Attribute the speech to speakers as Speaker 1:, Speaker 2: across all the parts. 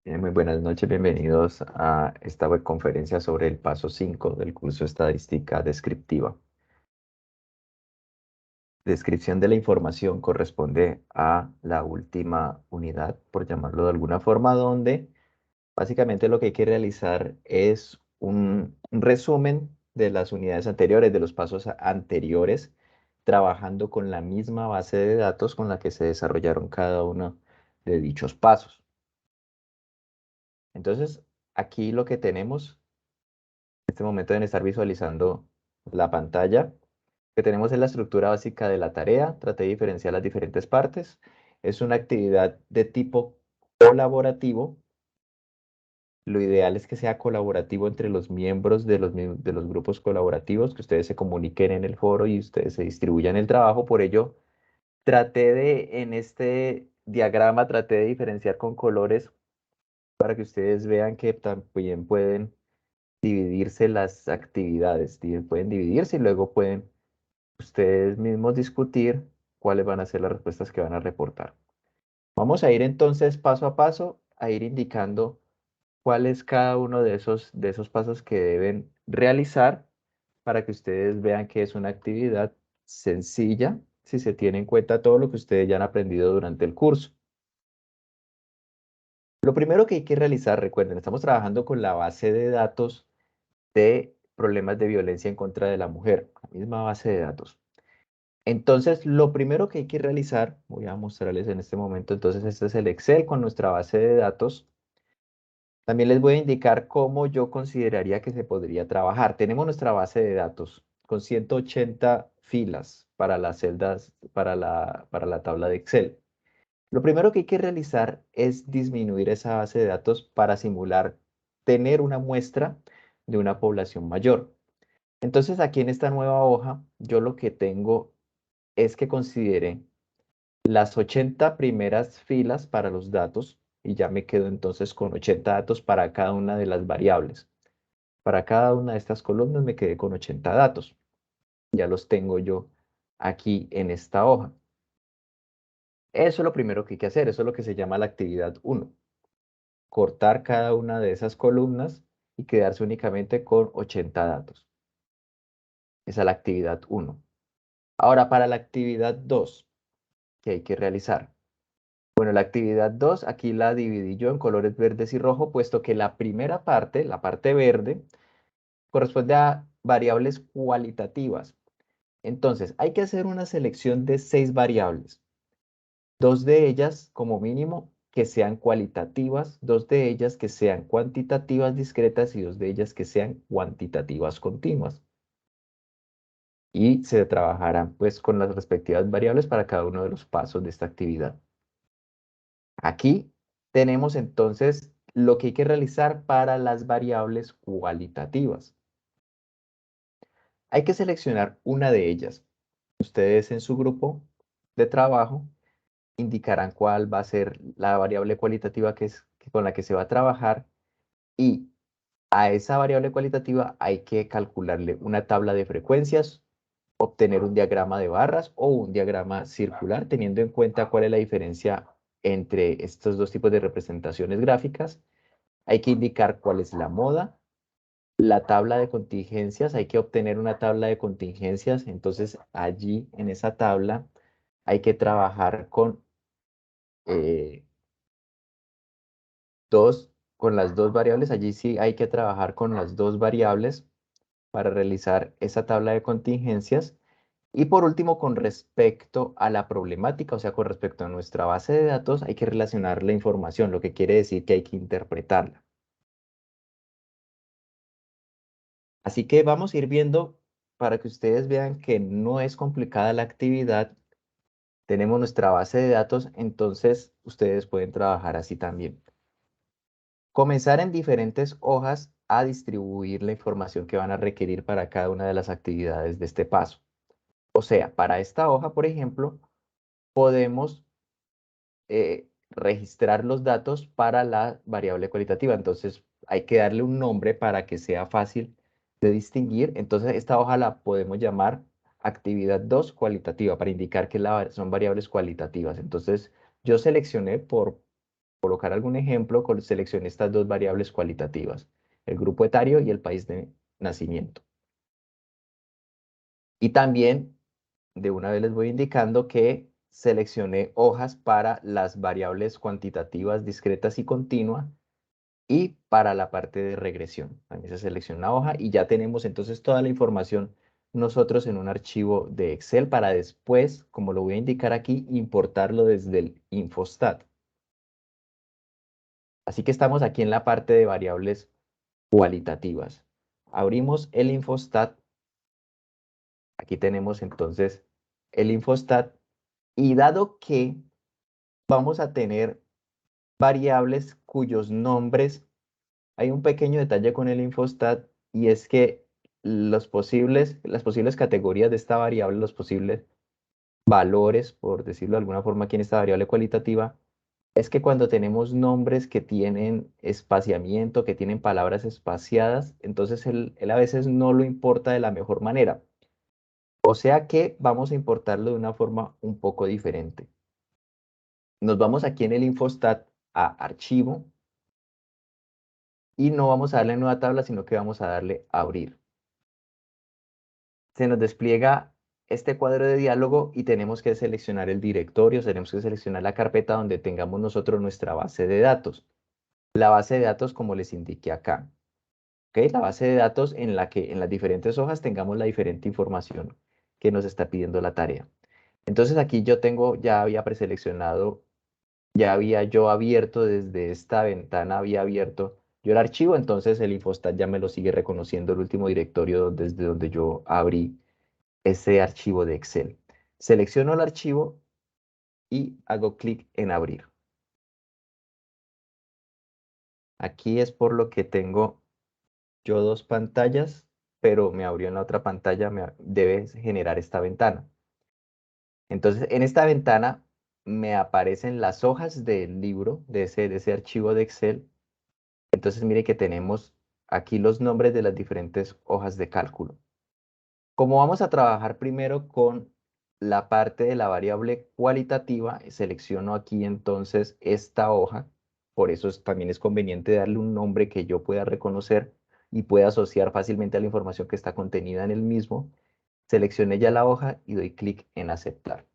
Speaker 1: Muy buenas noches, bienvenidos a esta webconferencia sobre el paso 5 del curso Estadística Descriptiva. Descripción de la información corresponde a la última unidad, por llamarlo de alguna forma, donde básicamente lo que hay que realizar es un resumen de las unidades anteriores, de los pasos anteriores, trabajando con la misma base de datos con la que se desarrollaron cada uno de dichos pasos. Entonces, aquí lo que tenemos en este momento deben estar visualizando la pantalla. Que tenemos es la estructura básica de la tarea. Traté de diferenciar las diferentes partes. Es una actividad de tipo colaborativo. Lo ideal es que sea colaborativo entre los miembros de los grupos colaborativos, que ustedes se comuniquen en el foro y ustedes se distribuyan el trabajo. Por ello, en este diagrama, traté de diferenciar con colores para que ustedes vean que también pueden dividirse las actividades, pueden dividirse y luego pueden ustedes mismos discutir cuáles van a ser las respuestas que van a reportar. Vamos a ir entonces paso a paso, a ir indicando cuál es cada uno de esos pasos que deben realizar para que ustedes vean que es una actividad sencilla si se tiene en cuenta todo lo que ustedes ya han aprendido durante el curso. Lo primero que hay que realizar, recuerden, estamos trabajando con la base de datos de problemas de violencia en contra de la mujer, la misma base de datos. Entonces, lo primero que hay que realizar, voy a mostrarles en este momento, entonces este es el Excel con nuestra base de datos. También les voy a indicar cómo yo consideraría que se podría trabajar. Tenemos nuestra base de datos con 180 filas para las celdas, para la tabla de Excel. Lo primero que hay que realizar es disminuir esa base de datos para simular tener una muestra de una población mayor. Entonces, aquí en esta nueva hoja, yo lo que tengo es que considere las 80 primeras filas para los datos y ya me quedo entonces con 80 datos para cada una de las variables. Para cada una de estas columnas me quedé con 80 datos. Ya los tengo yo aquí en esta hoja. Eso es lo primero que hay que hacer. Eso es lo que se llama la actividad 1. Cortar cada una de esas columnas y quedarse únicamente con 80 datos. Esa es la actividad 1. Ahora, para la actividad 2, ¿qué hay que realizar? Bueno, la actividad 2 aquí la dividí yo en colores verdes y rojo, puesto que la primera parte, la parte verde, corresponde a variables cualitativas. Entonces, hay que hacer una selección de 6 variables. 2 de ellas, como mínimo, que sean cualitativas, 2 de ellas que sean cuantitativas discretas y 2 de ellas que sean cuantitativas continuas. Y se trabajarán pues con las respectivas variables para cada uno de los pasos de esta actividad. Aquí tenemos entonces lo que hay que realizar para las variables cualitativas. Hay que seleccionar una de ellas. Ustedes en su grupo de trabajo indicarán cuál va a ser la variable cualitativa con la que se va a trabajar y a esa variable cualitativa hay que calcularle una tabla de frecuencias, obtener un diagrama de barras o un diagrama circular, teniendo en cuenta cuál es la diferencia entre estos dos tipos de representaciones gráficas. Hay que indicar cuál es la moda, la tabla de contingencias, hay que obtener una tabla de contingencias, entonces allí en esa tabla hay que trabajar eh, con las dos variables, allí sí hay que trabajar con las dos variables para realizar esa tabla de contingencias. Y por último, con respecto a la problemática, o sea, con respecto a nuestra base de datos, hay que relacionar la información, lo que quiere decir que hay que interpretarla. Así que vamos a ir viendo para que ustedes vean que no es complicada la actividad. Tenemos nuestra base de datos, entonces ustedes pueden trabajar así también. Comenzar en diferentes hojas a distribuir la información que van a requerir para cada una de las actividades de este paso. O sea, para esta hoja, por ejemplo, podemos registrar los datos para la variable cualitativa. Entonces, hay que darle un nombre para que sea fácil de distinguir. Entonces, esta hoja la podemos llamar actividad 2 cualitativa para indicar que son variables cualitativas. Entonces, yo seleccioné por colocar algún ejemplo, seleccioné estas dos variables cualitativas, el grupo etario y el país de nacimiento. Y también de una vez les voy indicando que seleccioné hojas para las variables cuantitativas discretas y continuas y para la parte de regresión. También se selecciona una hoja y ya tenemos entonces toda la información nosotros en un archivo de Excel para después, como lo voy a indicar aquí, importarlo desde el Infostat. Así que estamos aquí en la parte de variables cualitativas. Abrimos el Infostat. Aquí tenemos entonces el Infostat y dado que vamos a tener variables cuyos nombres, hay un pequeño detalle con el Infostat y es que las posibles categorías de esta variable, los posibles valores, por decirlo de alguna forma aquí en esta variable cualitativa, es que cuando tenemos nombres que tienen espaciamiento, que tienen palabras espaciadas, entonces él a veces no lo importa de la mejor manera. O sea que vamos a importarlo de una forma un poco diferente. Nos vamos aquí en el Infostat a Archivo y no vamos a darle nueva tabla, sino que vamos a darle Abrir. Se nos despliega este cuadro de diálogo y tenemos que seleccionar el directorio, tenemos que seleccionar la carpeta donde tengamos nosotros nuestra base de datos. La base de datos como les indiqué acá. ¿Ok? La base de datos en la que en las diferentes hojas tengamos la diferente información que nos está pidiendo la tarea. Entonces aquí yo tengo, ya había preseleccionado, ya había yo abierto desde esta ventana, había abierto yo el archivo, entonces el Infostat ya me lo sigue reconociendo el último directorio desde donde yo abrí ese archivo de Excel. Selecciono el archivo y hago clic en abrir. Aquí es por lo que tengo yo dos pantallas, pero me abrió en la otra pantalla, debe generar esta ventana. Entonces, en esta ventana me aparecen las hojas del libro, de ese archivo de Excel. Entonces, mire que tenemos aquí los nombres de las diferentes hojas de cálculo. Como vamos a trabajar primero con la parte de la variable cualitativa, selecciono aquí entonces esta hoja. Por eso también es conveniente darle un nombre que yo pueda reconocer y pueda asociar fácilmente a la información que está contenida en el mismo. Seleccioné ya la hoja y doy clic en aceptar.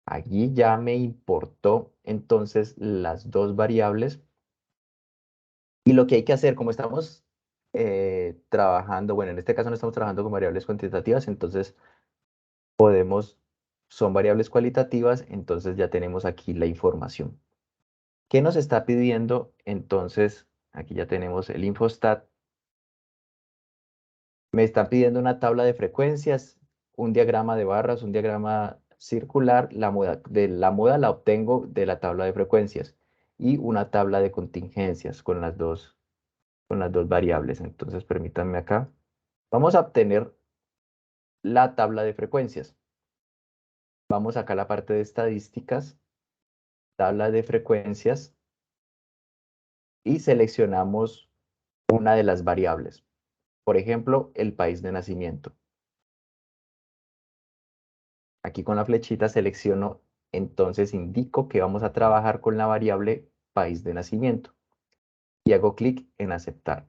Speaker 1: Allí ya me importó entonces las dos variables. Y lo que hay que hacer, como estamos trabajando, bueno, en este caso no estamos trabajando con variables cuantitativas, entonces son variables cualitativas, entonces ya tenemos aquí la información. ¿Qué nos está pidiendo? Entonces, aquí ya tenemos el Infostat. Me está pidiendo una tabla de frecuencias, un diagrama de barras, un diagrama circular. La moda la obtengo de la tabla de frecuencias y una tabla de contingencias con las dos variables. Entonces, permítanme acá. Vamos a obtener la tabla de frecuencias. Vamos acá a la parte de estadísticas, tabla de frecuencias y seleccionamos una de las variables. Por ejemplo, el país de nacimiento. Aquí con la flechita selecciono, entonces indico que vamos a trabajar con la variable país de nacimiento y hago clic en aceptar.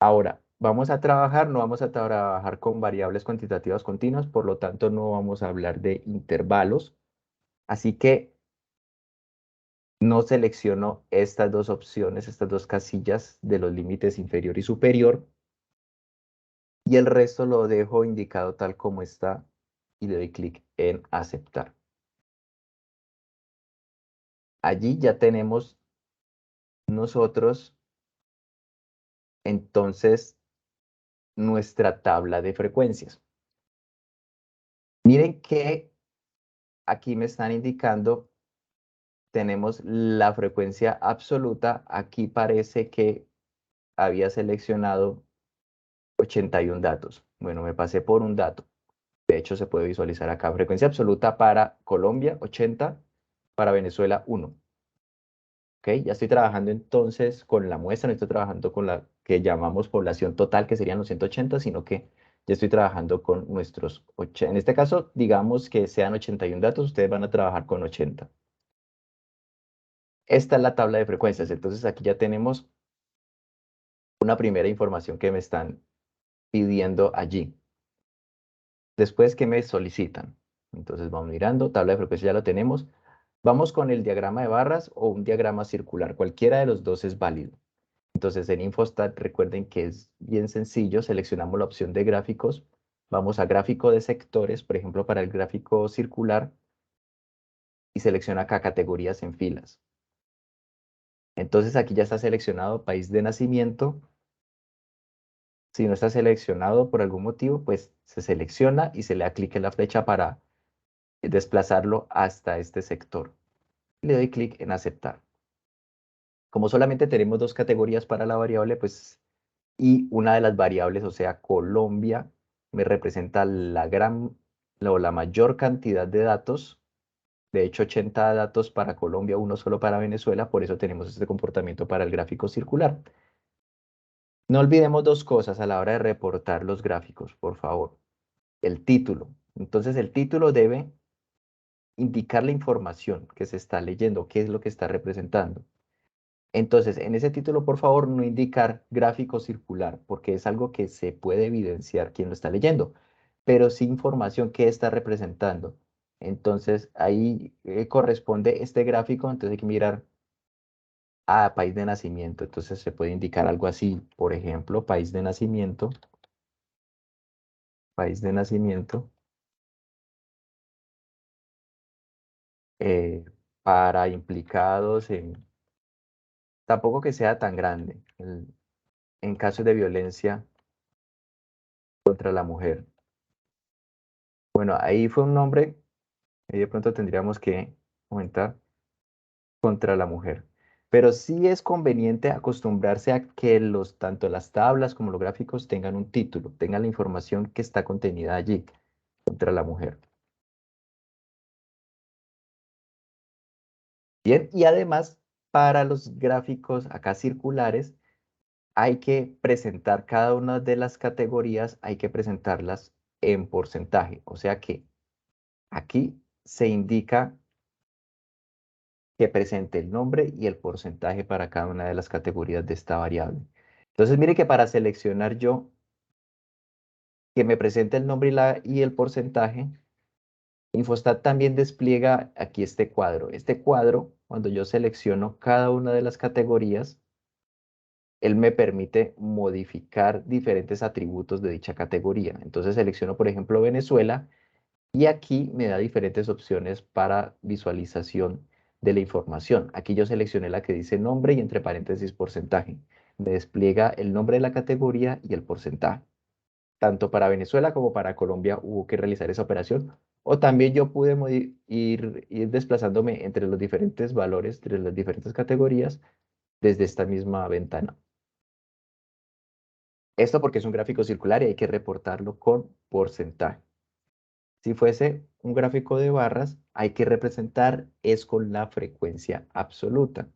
Speaker 1: Ahora, no vamos a trabajar con variables cuantitativas continuas, por lo tanto no vamos a hablar de intervalos. Así que no selecciono estas dos opciones, estas dos casillas de los límites inferior y superior, y el resto lo dejo indicado tal como está y le doy clic en aceptar. Allí ya tenemos nosotros entonces nuestra tabla de frecuencias. Miren que aquí me están indicando, tenemos la frecuencia absoluta. Aquí parece que había seleccionado 81 datos. Bueno, me pasé por un dato. De hecho, se puede visualizar acá. Frecuencia absoluta para Colombia, 80, para Venezuela, 1. ¿Ok? Ya estoy trabajando entonces con la muestra, no estoy trabajando con la que llamamos población total, que serían los 180, sino que ya estoy trabajando con nuestros 80. En este caso, digamos que sean 81 datos, ustedes van a trabajar con 80. Esta es la tabla de frecuencias. Entonces aquí ya tenemos una primera información que me están pidiendo allí. Después, ¿qué me solicitan? Entonces vamos mirando, tabla de frecuencias ya lo tenemos. Vamos con el diagrama de barras o un diagrama circular. Cualquiera de los dos es válido. Entonces en Infostat recuerden que es bien sencillo. Seleccionamos la opción de gráficos. Vamos a gráfico de sectores, por ejemplo, para el gráfico circular. Y selecciona acá categorías en filas. Entonces aquí ya está seleccionado país de nacimiento. Si no está seleccionado por algún motivo, pues se selecciona y se le da clic en la flecha para desplazarlo hasta este sector. Le doy clic en aceptar. Como solamente tenemos dos categorías para la variable, pues, y una de las variables, o sea, Colombia, me representa la gran o la mayor cantidad de datos. De hecho, 80 datos para Colombia, uno solo para Venezuela, por eso tenemos este comportamiento para el gráfico circular. No olvidemos dos cosas a la hora de reportar los gráficos, por favor. El título. Entonces, el título debe indicar la información que se está leyendo, qué es lo que está representando. Entonces, en ese título, por favor, no indicar gráfico circular, porque es algo que se puede evidenciar quien lo está leyendo, pero sí información que está representando. Entonces, ahí corresponde este gráfico, entonces hay que mirar a país de nacimiento. Entonces, se puede indicar algo así, por ejemplo, país de nacimiento, eh, para implicados en, tampoco que sea tan grande, en casos de violencia contra la mujer. Bueno, ahí fue un nombre, ahí de pronto tendríamos que comentar contra la mujer. Pero sí es conveniente acostumbrarse a que tanto las tablas como los gráficos tengan un título, tengan la información que está contenida allí contra la mujer. Bien, y además para los gráficos acá circulares hay que presentar cada una de las categorías, hay que presentarlas en porcentaje. O sea que aquí se indica que presente el nombre y el porcentaje para cada una de las categorías de esta variable. Entonces, mire que para seleccionar yo que me presente el nombre y el porcentaje, Infostat también despliega aquí este cuadro. Este cuadro, cuando yo selecciono cada una de las categorías, él me permite modificar diferentes atributos de dicha categoría. Entonces selecciono, por ejemplo, Venezuela y aquí me da diferentes opciones para visualización de la información. Aquí yo seleccioné la que dice nombre y entre paréntesis porcentaje. Me despliega el nombre de la categoría y el porcentaje. Tanto para Venezuela como para Colombia hubo que realizar esa operación. O también yo pude ir desplazándome entre los diferentes valores, entre las diferentes categorías, desde esta misma ventana. Esto porque es un gráfico circular y hay que reportarlo con porcentaje. Si fuese un gráfico de barras, hay que representar es con la frecuencia absoluta.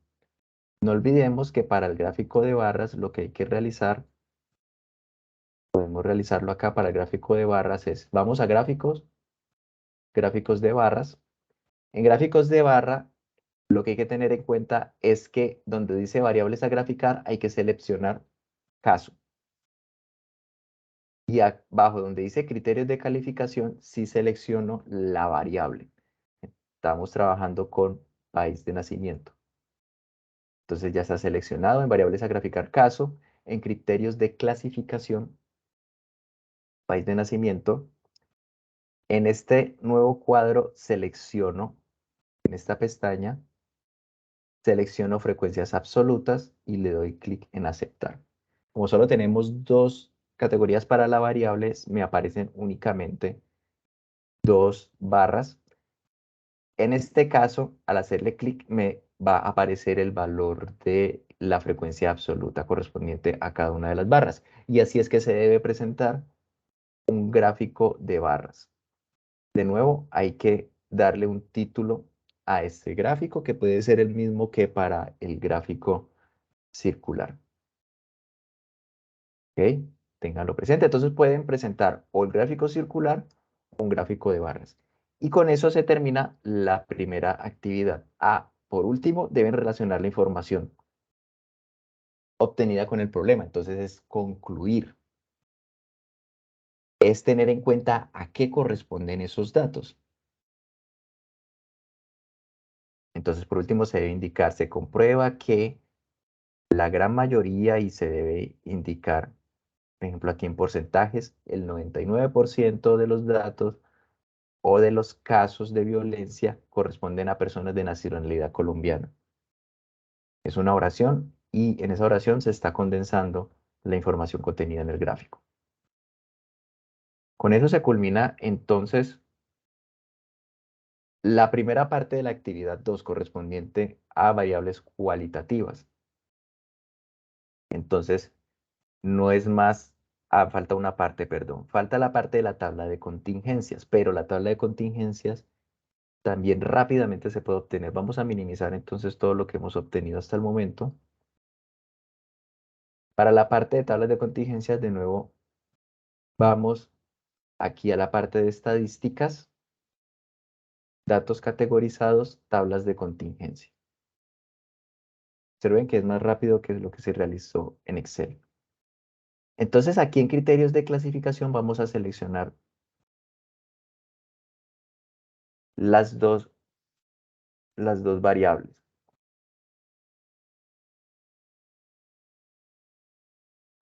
Speaker 1: No olvidemos que para el gráfico de barras lo que hay que realizar, podemos realizarlo acá para el gráfico de barras es, vamos a gráficos, gráficos de barras. En gráficos de barra, lo que hay que tener en cuenta es que donde dice variables a graficar, hay que seleccionar caso. Y abajo donde dice criterios de calificación, sí selecciono la variable. Estamos trabajando con país de nacimiento. Entonces ya está seleccionado en variables a graficar caso, en criterios de clasificación, país de nacimiento. En este nuevo cuadro selecciono, en esta pestaña, selecciono frecuencias absolutas y le doy clic en aceptar. Como solo tenemos dos categorías para la variable, me aparecen únicamente dos barras. En este caso, al hacerle clic, me va a aparecer el valor de la frecuencia absoluta correspondiente a cada una de las barras. Y así es que se debe presentar un gráfico de barras. De nuevo, hay que darle un título a este gráfico que puede ser el mismo que para el gráfico circular. ¿Ok? Ténganlo presente. Entonces pueden presentar o el gráfico circular o un gráfico de barras. Y con eso se termina la primera actividad. Ah, por último, deben relacionar la información obtenida con el problema. Entonces es concluir. Es tener en cuenta a qué corresponden esos datos. Entonces, por último, se debe indicar, se comprueba que la gran mayoría, y se debe indicar, por ejemplo, aquí en porcentajes, el 99% de los datos o de los casos de violencia corresponden a personas de nacionalidad colombiana. Es una oración y en esa oración se está condensando la información contenida en el gráfico. Con eso se culmina entonces la primera parte de la actividad 2 correspondiente a variables cualitativas. Entonces, no es más, falta una parte, perdón, falta la parte de la tabla de contingencias, pero la tabla de contingencias también rápidamente se puede obtener. Vamos a minimizar entonces todo lo que hemos obtenido hasta el momento. Para la parte de tablas de contingencias, de nuevo, vamos aquí a la parte de estadísticas, datos categorizados, tablas de contingencia. Observen que es más rápido que lo que se realizó en Excel. Entonces aquí en criterios de clasificación vamos a seleccionar las dos variables.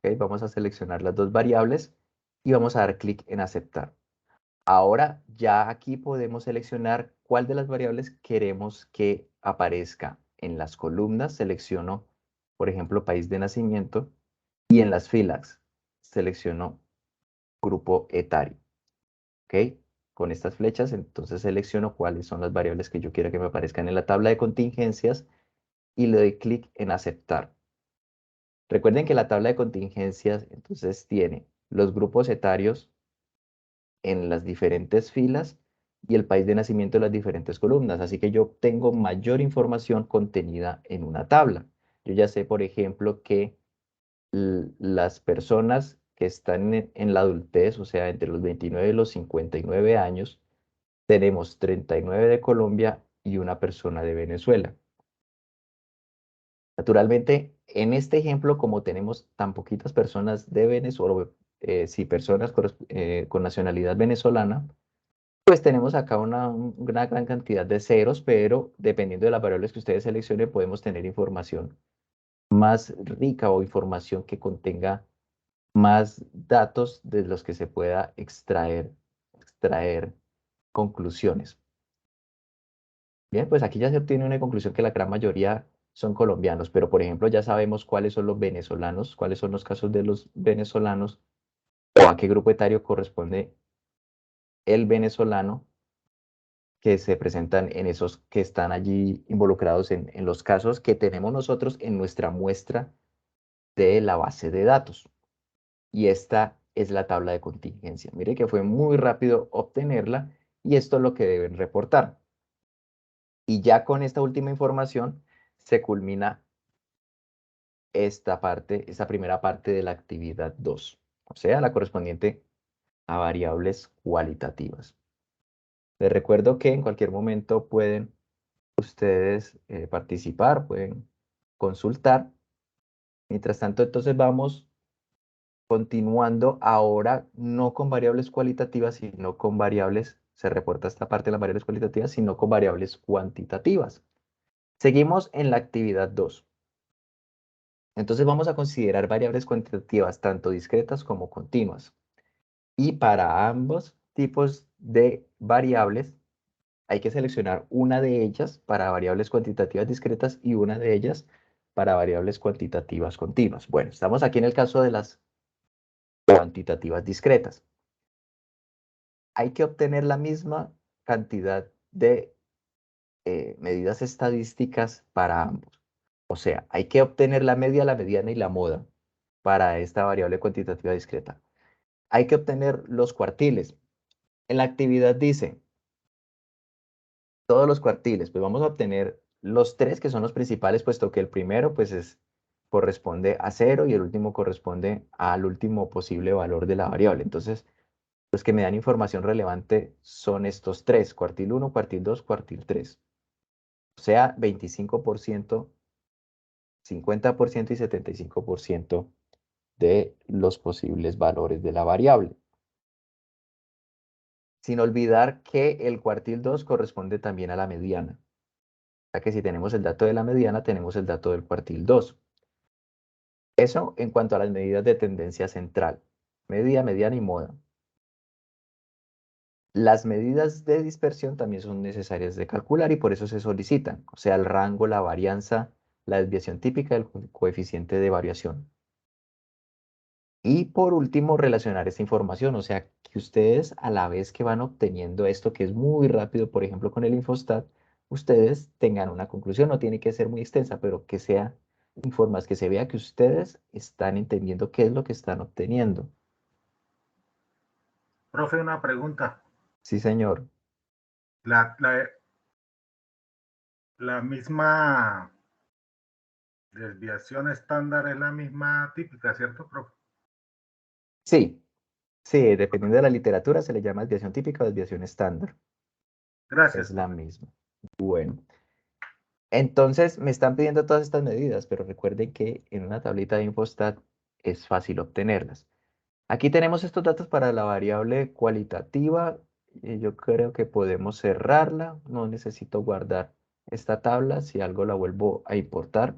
Speaker 1: ¿Ok? Vamos a seleccionar las dos variables y vamos a dar clic en aceptar. Ahora ya aquí podemos seleccionar cuál de las variables queremos que aparezca. En las columnas selecciono, por ejemplo, país de nacimiento y en las filas selecciono grupo etario. ¿Ok? Con estas flechas entonces selecciono cuáles son las variables que yo quiero que me aparezcan en la tabla de contingencias y le doy clic en aceptar. Recuerden que la tabla de contingencias entonces tiene los grupos etarios en las diferentes filas y el país de nacimiento en las diferentes columnas. Así que yo tengo mayor información contenida en una tabla. Yo ya sé, por ejemplo, que las personas que están en la adultez, o sea, entre los 29 y los 59 años, tenemos 39 de Colombia y una persona de Venezuela. Naturalmente, en este ejemplo, como tenemos tan poquitas personas de Venezuela, sí, personas con nacionalidad venezolana, pues tenemos acá una gran cantidad de ceros, pero dependiendo de las variables que ustedes seleccionen, podemos tener información más rica o información que contenga más datos de los que se pueda extraer conclusiones. Bien, pues aquí ya se obtiene una conclusión que la gran mayoría son colombianos, pero por ejemplo ya sabemos cuáles son los venezolanos, cuáles son los casos de los venezolanos o a qué grupo etario corresponde el venezolano que se presentan en esos que están allí involucrados en los casos que tenemos nosotros en nuestra muestra de la base de datos. Y esta es la tabla de contingencia. Mire que fue muy rápido obtenerla y esto es lo que deben reportar. Y ya con esta última información se culmina esta primera parte de la actividad 2, o sea, la correspondiente a variables cualitativas. Les recuerdo que en cualquier momento pueden ustedes participar, pueden consultar. Mientras tanto, entonces vamos continuando ahora no con variables cualitativas, sino con variables, se reporta esta parte de las variables cualitativas, sino con variables cuantitativas. Seguimos en la actividad 2. Entonces vamos a considerar variables cuantitativas tanto discretas como continuas. Y para ambos tipos de variables hay que seleccionar una de ellas para variables cuantitativas discretas y una de ellas para variables cuantitativas continuas. Bueno, estamos aquí en el caso de las cuantitativas discretas. Hay que obtener la misma cantidad de medidas estadísticas para ambos. O sea, hay que obtener la media, la mediana y la moda para esta variable cuantitativa discreta. Hay que obtener los cuartiles. En la actividad dice, todos los cuartiles, pues vamos a obtener los tres que son los principales, puesto que el primero pues corresponde a 0 y el último corresponde al último posible valor de la variable. Entonces, los que me dan información relevante son estos tres, cuartil 1, cuartil 2, cuartil 3. sea, 25%, 50% y 75% de los posibles valores de la variable. Sin olvidar que el cuartil 2 corresponde también a la mediana. O sea que si tenemos el dato de la mediana, tenemos el dato del cuartil 2. Eso en cuanto a las medidas de tendencia central. Media, mediana y moda. Las medidas de dispersión también son necesarias de calcular y por eso se solicitan. O sea, el rango, la varianza, la desviación típica del coeficiente de variación. Y por último, relacionar esta información, o sea, que ustedes a la vez que van obteniendo esto, que es muy rápido, por ejemplo, con el Infostat, ustedes tengan una conclusión, no tiene que ser muy extensa, pero que sea información, que se vea que ustedes están entendiendo qué es lo que están obteniendo.
Speaker 2: Profe, una pregunta.
Speaker 1: Sí, señor.
Speaker 2: La, la, la misma desviación estándar es la misma típica, ¿cierto, profe?
Speaker 1: Sí, sí, dependiendo de la literatura se le llama desviación típica o desviación estándar. Es
Speaker 2: Gracias,
Speaker 1: la
Speaker 2: profe.
Speaker 1: misma. Bueno, entonces me están pidiendo todas estas medidas, pero recuerden que en una tablita de Infostat es fácil obtenerlas. Aquí tenemos estos datos para la variable cualitativa. Y yo creo que podemos cerrarla. No necesito guardar esta tabla. Si algo la vuelvo a importar.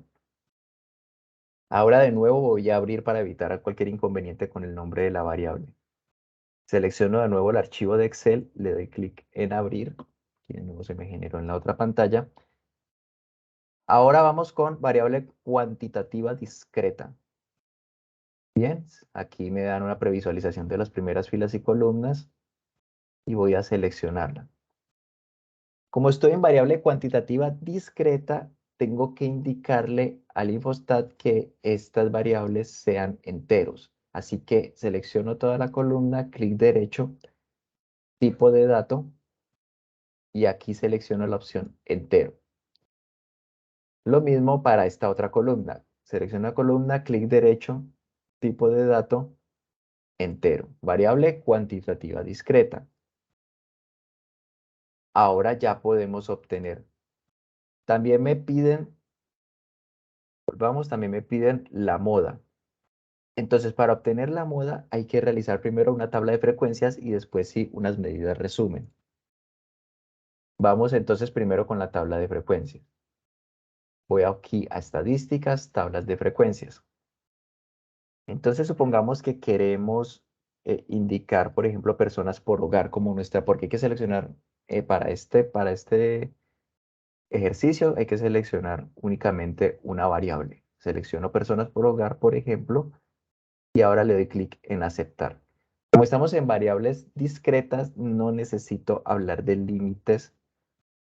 Speaker 1: Ahora de nuevo voy a abrir para evitar cualquier inconveniente con el nombre de la variable. Selecciono de nuevo el archivo de Excel. Le doy clic en abrir. Y de nuevo se me generó en la otra pantalla. Ahora vamos con variable cuantitativa discreta. Bien, aquí me dan una previsualización de las primeras filas y columnas y voy a seleccionarla. Como estoy en variable cuantitativa discreta, tengo que indicarle al Infostat que estas variables sean enteros. Así que selecciono toda la columna, clic derecho, tipo de dato, y aquí selecciono la opción entero. Lo mismo para esta otra columna. Selecciono la columna, clic derecho, tipo de dato, entero. Variable cuantitativa discreta. Ahora ya podemos obtener. También me piden, volvamos, también me piden la moda. Entonces, para obtener la moda hay que realizar primero una tabla de frecuencias y después sí unas medidas resumen. Vamos entonces primero con la tabla de frecuencias. Voy aquí a estadísticas, tablas de frecuencias. Entonces, supongamos que queremos indicar, por ejemplo, personas por hogar como nuestra, porque hay que seleccionar para este ejercicio, hay que seleccionar únicamente una variable. Selecciono personas por hogar, por ejemplo, y ahora le doy clic en aceptar. Como estamos en variables discretas, no necesito hablar de límites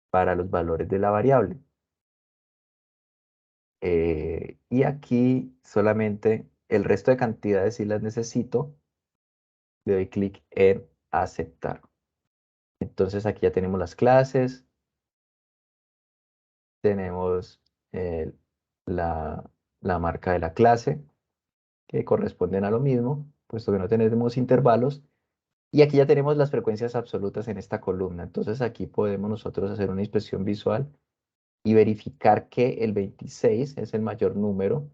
Speaker 1: para los valores de la variable. Y aquí solamente el resto de cantidades sí las necesito. Le doy clic en aceptar. Entonces aquí ya tenemos las clases, tenemos eh, la, la marca de la clase, que corresponden a lo mismo, puesto que no tenemos intervalos. Y aquí ya tenemos las frecuencias absolutas en esta columna. Entonces aquí podemos nosotros hacer una inspección visual y verificar que el 26 es el mayor número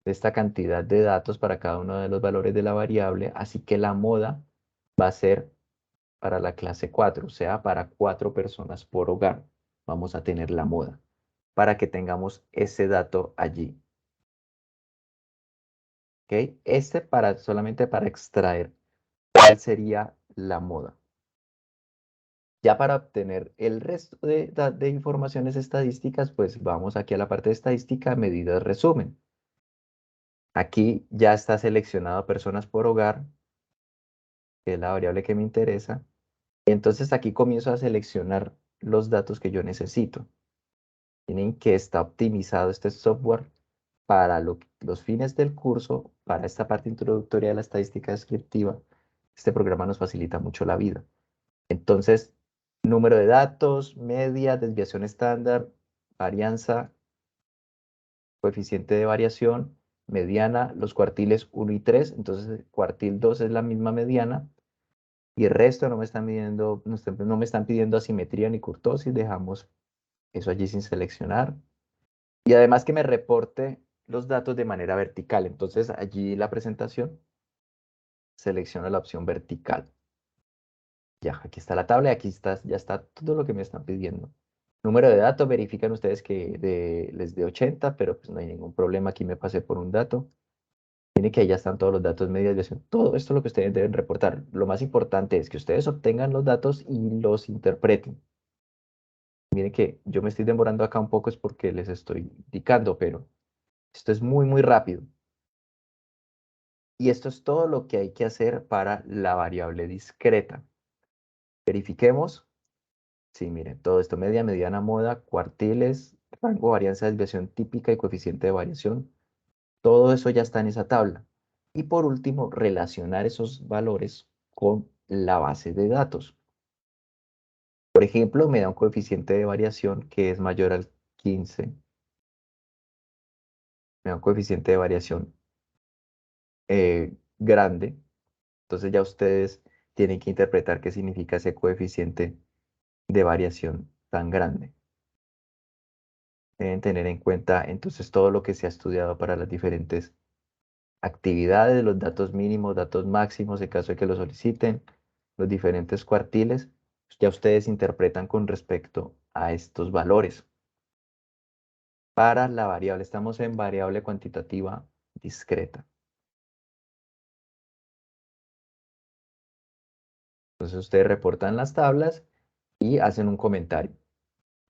Speaker 1: de esta cantidad de datos para cada uno de los valores de la variable. Así que la moda va a ser para la clase 4, o sea, para 4 personas por hogar. Vamos a tener la moda para que tengamos ese dato allí. ¿Ok? Solamente para extraer cuál sería la moda. Ya para obtener el resto de informaciones estadísticas, pues vamos aquí a la parte de estadística, medidas resumen. Aquí ya está seleccionado personas por hogar, que es la variable que me interesa. Y entonces aquí comienzo a seleccionar los datos que yo necesito. Tienen que estar optimizado este software para los fines del curso, para esta parte introductoria de la estadística descriptiva. Este programa nos facilita mucho la vida. Entonces, número de datos, media, desviación estándar, varianza, coeficiente de variación, mediana, los cuartiles 1 y 3. Entonces, el cuartil 2 es la misma mediana. Y el resto no me están pidiendo asimetría ni kurtosis. Dejamos eso allí sin seleccionar. Y además que me reporte los datos de manera vertical. Entonces allí la presentación selecciono la opción vertical. Ya, aquí está la tabla y aquí está, ya está todo lo que me están pidiendo. Número de datos, verifican ustedes que les dé 80, pero pues no hay ningún problema. Aquí me pasé por un dato. Tiene que ahí ya están todos los datos, media desviación. Todo esto es lo que ustedes deben reportar. Lo más importante es que ustedes obtengan los datos y los interpreten. Miren que yo me estoy demorando acá un poco es porque les estoy indicando, pero esto es muy, muy rápido. Y esto es todo lo que hay que hacer para la variable discreta. Verifiquemos. Sí, miren, todo esto, media, mediana, moda, cuartiles, rango, varianza, desviación típica y coeficiente de variación. Todo eso ya está en esa tabla. Y por último, relacionar esos valores con la base de datos. Por ejemplo, me da un coeficiente de variación que es mayor al 15. Me da un coeficiente de variación grande. Entonces ya ustedes tienen que interpretar qué significa ese coeficiente de variación tan grande. Deben tener en cuenta entonces todo lo que se ha estudiado para las diferentes actividades, los datos mínimos, datos máximos, en caso de que lo soliciten, los diferentes cuartiles, ya ustedes interpretan con respecto a estos valores. Para la variable, estamos en variable cuantitativa discreta. Entonces ustedes reportan las tablas y hacen un comentario.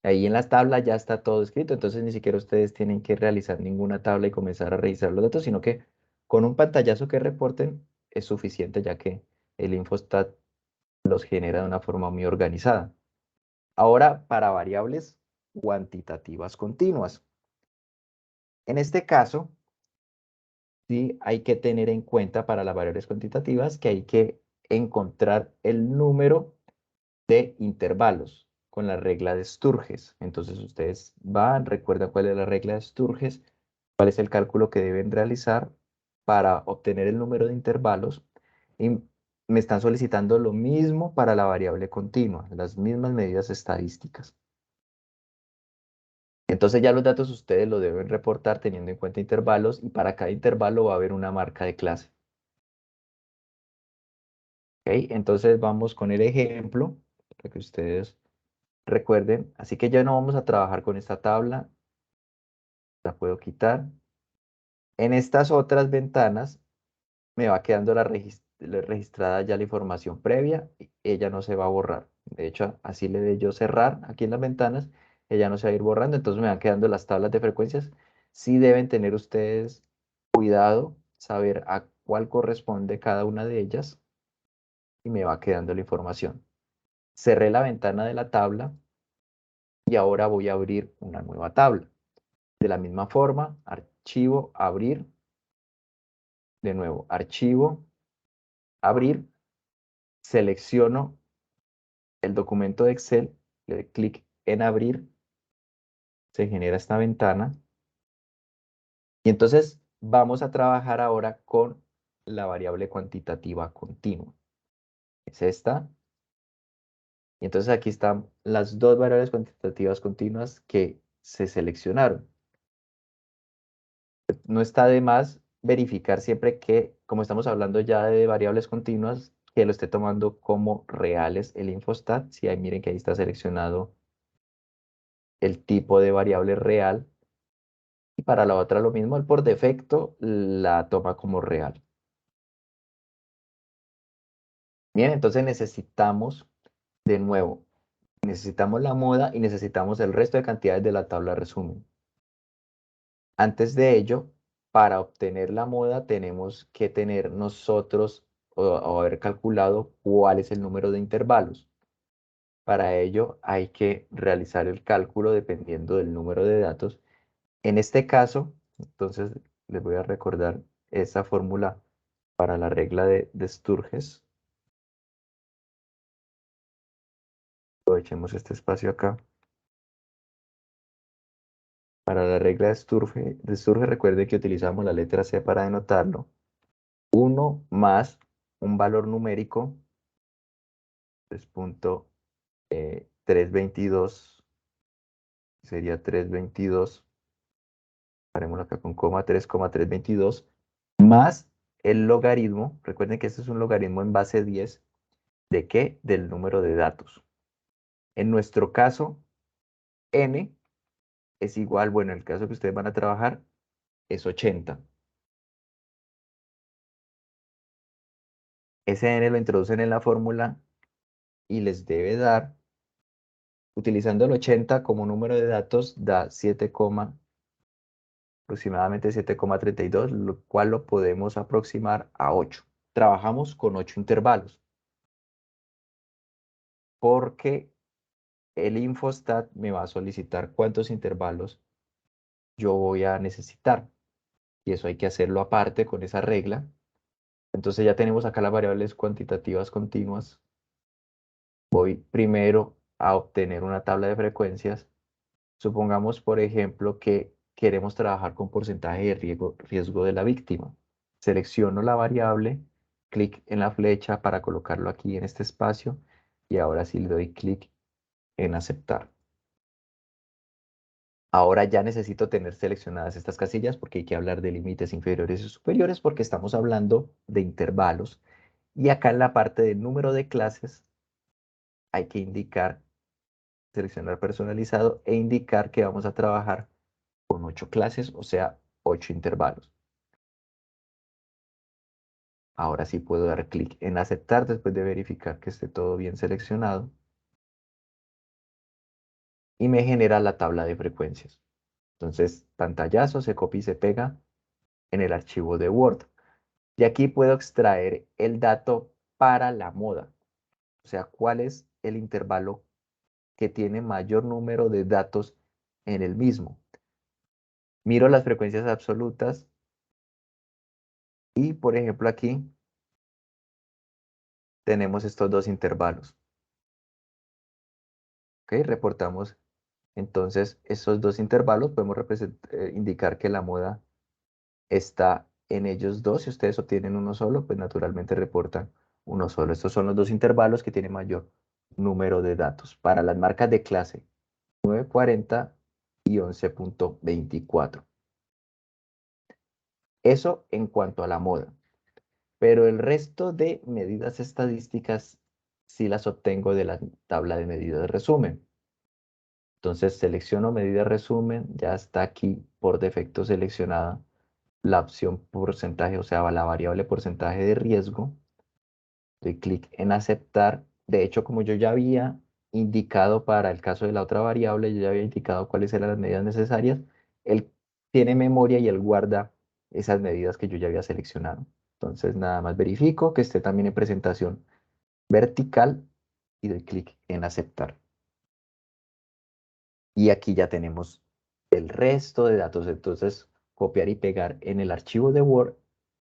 Speaker 1: Ahí en las tablas ya está todo escrito, entonces ni siquiera ustedes tienen que realizar ninguna tabla y comenzar a revisar los datos, sino que con un pantallazo que reporten es suficiente, ya que el Infostat los genera de una forma muy organizada. Ahora, para variables cuantitativas continuas. En este caso, sí hay que tener en cuenta para las variables cuantitativas que hay que encontrar el número de intervalos con la regla de Sturges. Entonces ustedes van, recuerdan cuál es la regla de Sturges, cuál es el cálculo que deben realizar para obtener el número de intervalos. Y me están solicitando lo mismo para la variable continua, las mismas medidas estadísticas. Entonces ya los datos ustedes lo deben reportar teniendo en cuenta intervalos y para cada intervalo va a haber una marca de clase. ¿Ok? Entonces vamos con el ejemplo para que ustedes recuerden. Así que ya no vamos a trabajar con esta tabla, la puedo quitar. En estas otras ventanas me va quedando la registrada ya la información previa, y ella no se va a borrar. De hecho, así le de yo cerrar aquí en las ventanas, ella no se va a ir borrando, entonces me van quedando las tablas de frecuencias. Sí deben tener ustedes cuidado, saber a cuál corresponde cada una de ellas y me va quedando la información. Cerré la ventana de la tabla y ahora voy a abrir una nueva tabla. De la misma forma, archivo, abrir, de nuevo, archivo, abrir, selecciono el documento de Excel, le doy clic en abrir, se genera esta ventana y entonces vamos a trabajar ahora con la variable cuantitativa continua. Es esta. Y entonces aquí están las dos variables cuantitativas continuas que se seleccionaron. No está de más verificar siempre que, como estamos hablando ya de variables continuas, que lo esté tomando como reales el Infostat. Si ahí miren que ahí está seleccionado el tipo de variable real. Y para la otra lo mismo, él por defecto la toma como real. Bien, entonces necesitamos, de nuevo, necesitamos la moda y necesitamos el resto de cantidades de la tabla resumen. Antes de ello, para obtener la moda tenemos que tener nosotros o haber calculado cuál es el número de intervalos. Para ello hay que realizar el cálculo dependiendo del número de datos. En este caso, entonces les voy a recordar esa fórmula para la regla de Sturges. Aprovechemos este espacio acá. Para la regla de Sturge, recuerde que utilizamos la letra C para denotarlo. 1 más un valor numérico, 3.322 sería 322, parémoslo acá con coma, 3,322, más el logaritmo, recuerden que este es un logaritmo en base 10, ¿de qué? Del número de datos. En nuestro caso, n es igual, bueno, en el caso que ustedes van a trabajar, es 80. Ese n lo introducen en la fórmula y les debe dar, utilizando el 80 como número de datos, da aproximadamente 7,32, lo cual lo podemos aproximar a 8. Trabajamos con 8 intervalos, porque el Infostat me va a solicitar cuántos intervalos yo voy a necesitar. Y eso hay que hacerlo aparte con esa regla. Entonces ya tenemos acá las variables cuantitativas continuas. Voy primero a obtener una tabla de frecuencias. Supongamos, por ejemplo, que queremos trabajar con porcentaje de riesgo de la víctima. Selecciono la variable, clic en la flecha para colocarlo aquí en este espacio y ahora sí le doy clic en aceptar. Ahora ya necesito tener seleccionadas estas casillas porque hay que hablar de límites inferiores y superiores porque estamos hablando de intervalos. Y acá en la parte del número de clases hay que indicar, seleccionar personalizado e indicar que vamos a trabajar con 8 clases, o sea, 8 intervalos. Ahora sí puedo dar clic en aceptar después de verificar que esté todo bien seleccionado y me genera la tabla de frecuencias. Entonces, pantallazo, se copia y se pega en el archivo de Word. Y aquí puedo extraer el dato para la moda. O sea, cuál es el intervalo que tiene mayor número de datos en el mismo. Miro las frecuencias absolutas y, por ejemplo, aquí tenemos estos dos intervalos. ¿Ok? Reportamos entonces esos dos intervalos. Podemos indicar que la moda está en ellos dos. Si ustedes obtienen uno solo, pues naturalmente reportan uno solo. Estos son los dos intervalos que tienen mayor número de datos. Para las marcas de clase 940 y 11,24. Eso en cuanto a la moda. Pero el resto de medidas estadísticas sí las obtengo de la tabla de medidas de resumen. Entonces selecciono medida resumen, ya está aquí por defecto seleccionada la opción porcentaje, o sea, la variable porcentaje de riesgo. Doy clic en aceptar. De hecho, como yo ya había indicado para el caso de la otra variable, yo ya había indicado cuáles eran las medidas necesarias, él tiene memoria y él guarda esas medidas que yo ya había seleccionado. Entonces, nada más verifico que esté también en presentación vertical y doy clic en aceptar. Y aquí ya tenemos el resto de datos. Entonces, copiar y pegar en el archivo de Word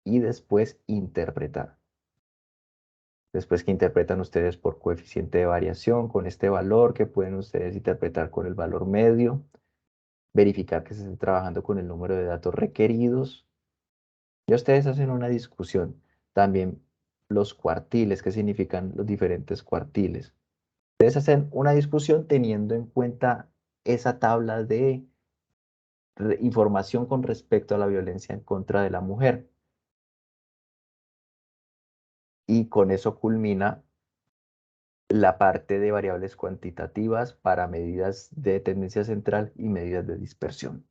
Speaker 1: y después interpretar. Después que interpretan ustedes por coeficiente de variación con este valor que pueden ustedes interpretar con el valor medio, verificar que se esté trabajando con el número de datos requeridos. Y ustedes hacen una discusión. También los cuartiles, ¿qué significan los diferentes cuartiles? Ustedes hacen una discusión teniendo en cuenta esa tabla de información con respecto a la violencia en contra de la mujer. Y con eso culmina la parte de variables cuantitativas para medidas de tendencia central y medidas de dispersión.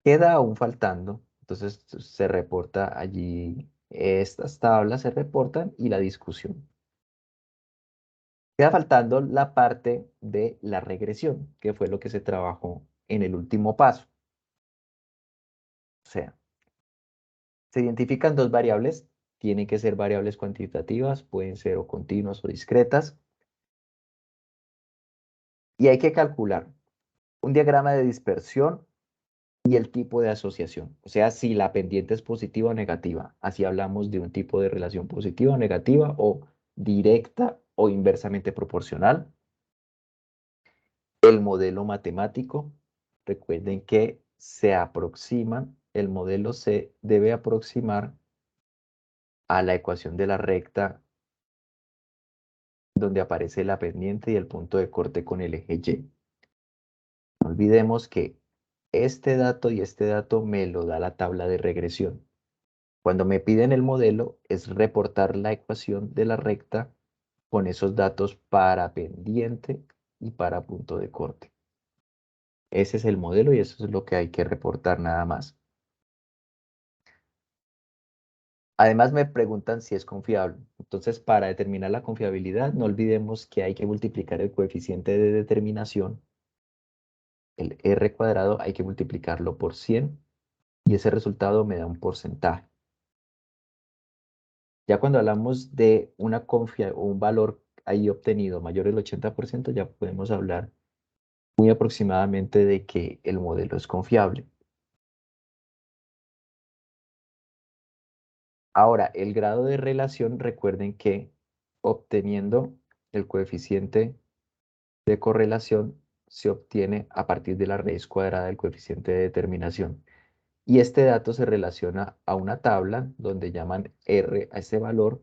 Speaker 1: Queda aún faltando, entonces se reporta allí, estas tablas se reportan y la discusión. Queda faltando la parte de la regresión, que fue lo que se trabajó en el último paso. O sea, se identifican dos variables, tienen que ser variables cuantitativas, pueden ser o continuas o discretas, y hay que calcular un diagrama de dispersión y el tipo de asociación. O sea, si la pendiente es positiva o negativa. Así hablamos de un tipo de relación positiva o negativa o directa o inversamente proporcional. El modelo matemático, recuerden que se aproximan, el modelo se debe aproximar a la ecuación de la recta donde aparece la pendiente y el punto de corte con el eje Y. olvidemos que este dato y este dato me lo da la tabla de regresión. Cuando me piden el modelo, es reportar la ecuación de la recta con esos datos para pendiente y para punto de corte. Ese es el modelo y eso es lo que hay que reportar nada más. Además me preguntan si es confiable. Entonces, para determinar la confiabilidad, no olvidemos que hay que multiplicar el coeficiente de determinación, el R cuadrado, hay que multiplicarlo por 100 y ese resultado me da un porcentaje. Ya cuando hablamos de un valor ahí obtenido mayor del 80%, ya podemos hablar muy aproximadamente de que el modelo es confiable. Ahora, el grado de relación, recuerden que obteniendo el coeficiente de correlación se obtiene a partir de la raíz cuadrada del coeficiente de determinación. Y este dato se relaciona a una tabla donde llaman R a ese valor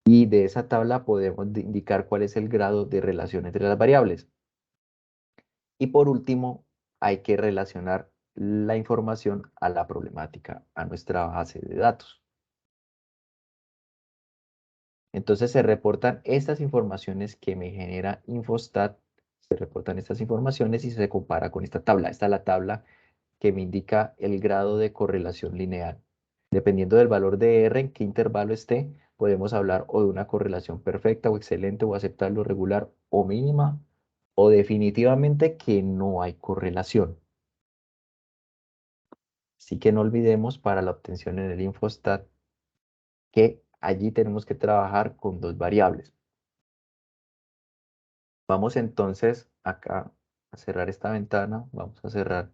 Speaker 1: y de esa tabla podemos indicar cuál es el grado de relación entre las variables. Y por último, hay que relacionar la información a la problemática, a nuestra base de datos. Entonces se reportan estas informaciones que me genera Infostat, se reportan estas informaciones y se compara con esta tabla. Esta es la tabla que me indica el grado de correlación lineal. Dependiendo del valor de R, en qué intervalo esté, podemos hablar o de una correlación perfecta o excelente o aceptable o regular o mínima o definitivamente que no hay correlación. Así que no olvidemos para la obtención en el Infostat que allí tenemos que trabajar con dos variables. Vamos entonces acá a cerrar esta ventana, vamos a cerrar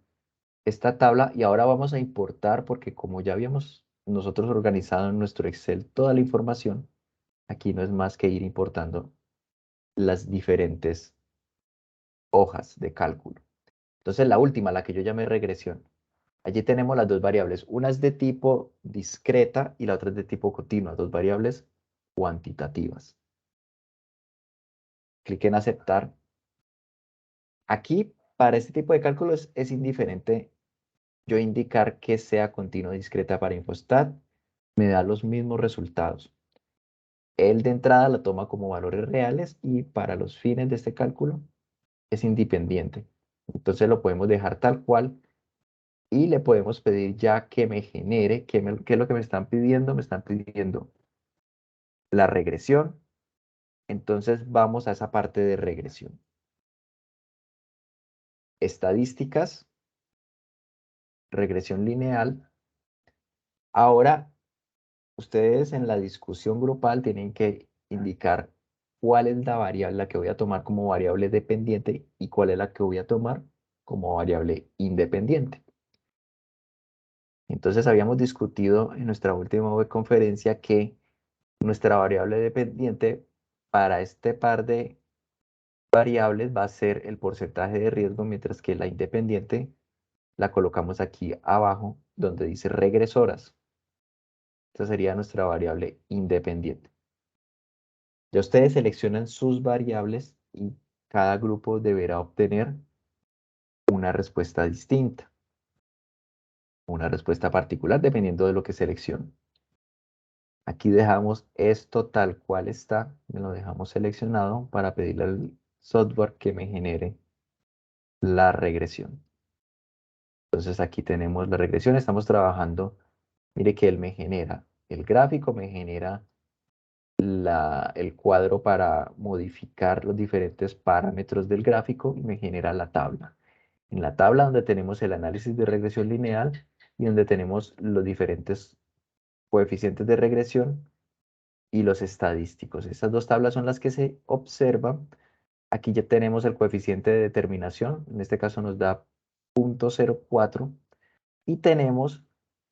Speaker 1: esta tabla y ahora vamos a importar porque como ya habíamos nosotros organizado en nuestro Excel toda la información, aquí no es más que ir importando las diferentes hojas de cálculo. Entonces la última, la que yo llamé regresión. Allí tenemos las dos variables. Una es de tipo discreta y la otra es de tipo continua. Dos variables cuantitativas. Clic en aceptar. Aquí, para este tipo de cálculos, es indiferente yo indicar que sea continua o discreta para Infostat. Me da los mismos resultados. Él de entrada la toma como valores reales y para los fines de este cálculo es independiente. Entonces lo podemos dejar tal cual y le podemos pedir ya que me genere, ¿qué es lo que me están pidiendo? Me están pidiendo la regresión. Entonces vamos a esa parte de regresión. Estadísticas, regresión lineal. Ahora, ustedes en la discusión grupal tienen que indicar cuál es la variable la que voy a tomar como variable dependiente y cuál es la que voy a tomar como variable independiente. Entonces habíamos discutido en nuestra última webconferencia que nuestra variable dependiente para este par de variables va a ser el porcentaje de riesgo, mientras que la independiente la colocamos aquí abajo donde dice regresoras. Esta sería nuestra variable independiente. Ya ustedes seleccionan sus variables y cada grupo deberá obtener una respuesta distinta, una respuesta particular dependiendo de lo que seleccionen. Aquí dejamos esto tal cual está, me lo dejamos seleccionado para pedirle al software que me genere la regresión. Entonces aquí tenemos la regresión, estamos trabajando, mire que él me genera el gráfico, me genera el cuadro para modificar los diferentes parámetros del gráfico y me genera la tabla. En la tabla donde tenemos el análisis de regresión lineal y donde tenemos los diferentes coeficientes de regresión y los estadísticos. Estas dos tablas son las que se observan. Aquí ya tenemos el coeficiente de determinación, en este caso nos da 0.04 y tenemos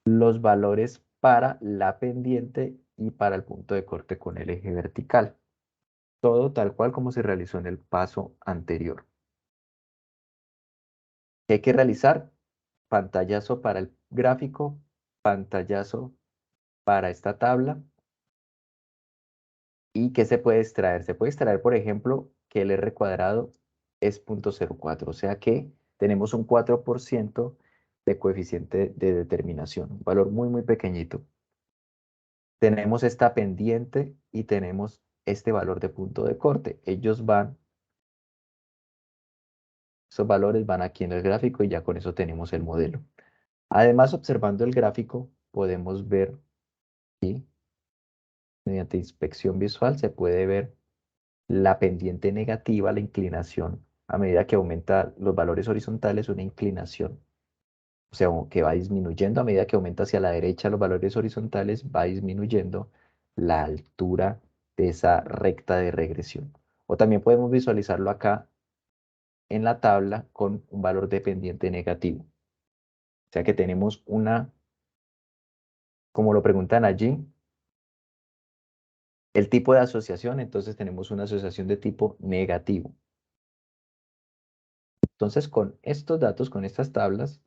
Speaker 1: los valores para la pendiente y para el punto de corte con el eje vertical. Todo tal cual como se realizó en el paso anterior. ¿Qué hay que realizar? Pantallazo para el gráfico, pantallazo para esta tabla. ¿Y qué se puede extraer? Se puede extraer, por ejemplo, que el R cuadrado es 0.04, o sea que tenemos un 4% de coeficiente de determinación, un valor muy, muy pequeñito. Tenemos esta pendiente y tenemos este valor de punto de corte. Esos valores van aquí en el gráfico y ya con eso tenemos el modelo. Además, observando el gráfico, podemos ver, ¿sí? Mediante inspección visual se puede ver la pendiente negativa, la inclinación, a medida que aumenta los valores horizontales, una inclinación, o sea, que va disminuyendo a medida que aumenta hacia la derecha los valores horizontales, va disminuyendo la altura de esa recta de regresión. O también podemos visualizarlo acá en la tabla con un valor de pendiente negativo. O sea que tenemos una, como lo preguntan allí, el tipo de asociación, entonces tenemos una asociación de tipo negativo. Entonces, con estos datos, con estas tablas,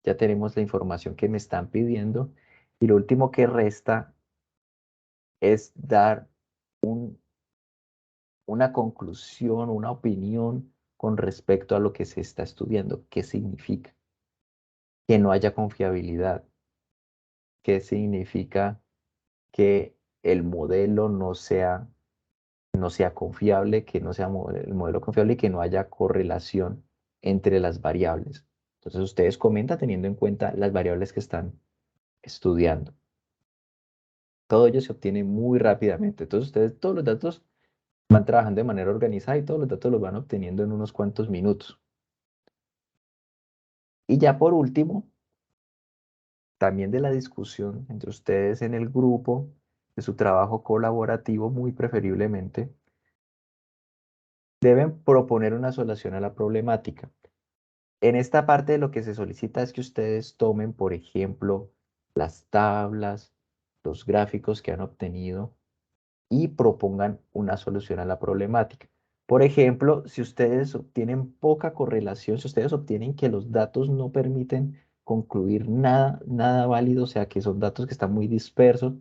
Speaker 1: ya tenemos la información que me están pidiendo y lo último que resta es dar una conclusión, una opinión con respecto a lo que se está estudiando. ¿Qué significa? Que no haya confiabilidad. ¿Qué significa que el modelo no sea confiable, que no sea el modelo confiable y que no haya correlación entre las variables? Entonces ustedes comentan teniendo en cuenta las variables que están estudiando. Todo ello se obtiene muy rápidamente. Entonces ustedes todos los datos van trabajando de manera organizada y todos los datos los van obteniendo en unos cuantos minutos. Y ya por último, también de la discusión entre ustedes en el grupo, de su trabajo colaborativo muy preferiblemente, deben proponer una solución a la problemática. En esta parte lo que se solicita es que ustedes tomen, por ejemplo, las tablas, los gráficos que han obtenido y propongan una solución a la problemática. Por ejemplo, si ustedes obtienen poca correlación, si ustedes obtienen que los datos no permiten concluir nada, nada válido, o sea que son datos que están muy dispersos,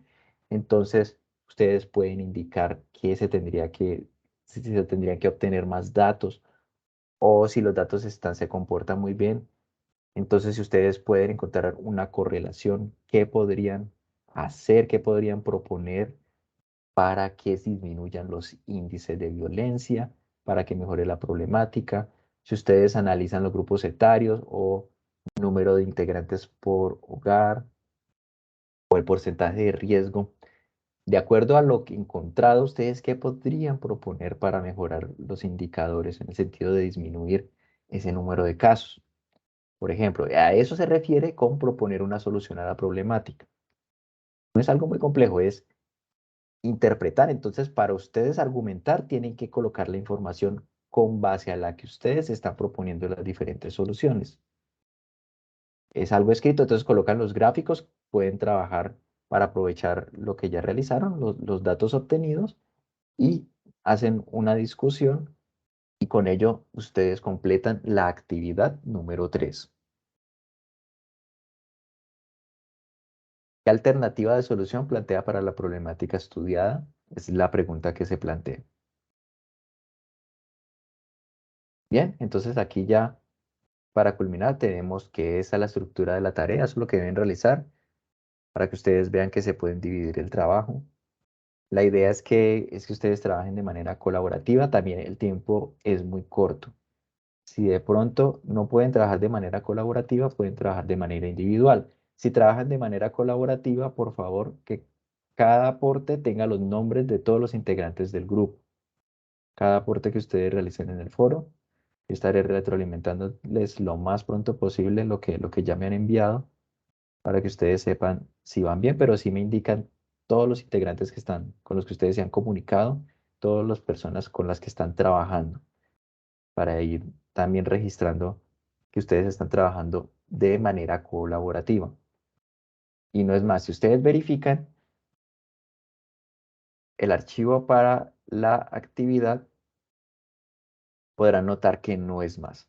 Speaker 1: entonces ustedes pueden indicar que si se tendrían que obtener más datos o si los datos se comportan muy bien. Entonces, si ustedes pueden encontrar una correlación, ¿qué podrían hacer? ¿Qué podrían proponer para que disminuyan los índices de violencia, para que mejore la problemática? Si ustedes analizan los grupos etarios o número de integrantes por hogar o el porcentaje de riesgo, de acuerdo a lo que encontrado, ustedes qué podrían proponer para mejorar los indicadores en el sentido de disminuir ese número de casos. Por ejemplo, a eso se refiere con proponer una solución a la problemática. No es algo muy complejo, es interpretar. Entonces, para ustedes argumentar, tienen que colocar la información con base a la que ustedes están proponiendo las diferentes soluciones. Es algo escrito, entonces colocan los gráficos, pueden trabajar para aprovechar lo que ya realizaron, los datos obtenidos y hacen una discusión y con ello ustedes completan la actividad número 3. ¿Qué alternativa de solución plantea para la problemática estudiada? Es la pregunta que se plantea. Bien, entonces aquí ya para culminar tenemos que esa es la estructura de la tarea, eso es lo que deben realizar para que ustedes vean que se pueden dividir el trabajo. La idea es que ustedes trabajen de manera colaborativa, también el tiempo es muy corto. Si de pronto no pueden trabajar de manera colaborativa, pueden trabajar de manera individual. Si trabajan de manera colaborativa, por favor, que cada aporte tenga los nombres de todos los integrantes del grupo. Cada aporte que ustedes realicen en el foro, yo estaré retroalimentándoles lo más pronto posible lo que ya me han enviado para que ustedes sepan si van bien, pero sí me indican todos los integrantes que están, con los que ustedes se han comunicado, todas las personas con las que están trabajando, para ir también registrando que ustedes están trabajando de manera colaborativa. Y no es más, si ustedes verifican el archivo para la actividad, podrán notar que no es más.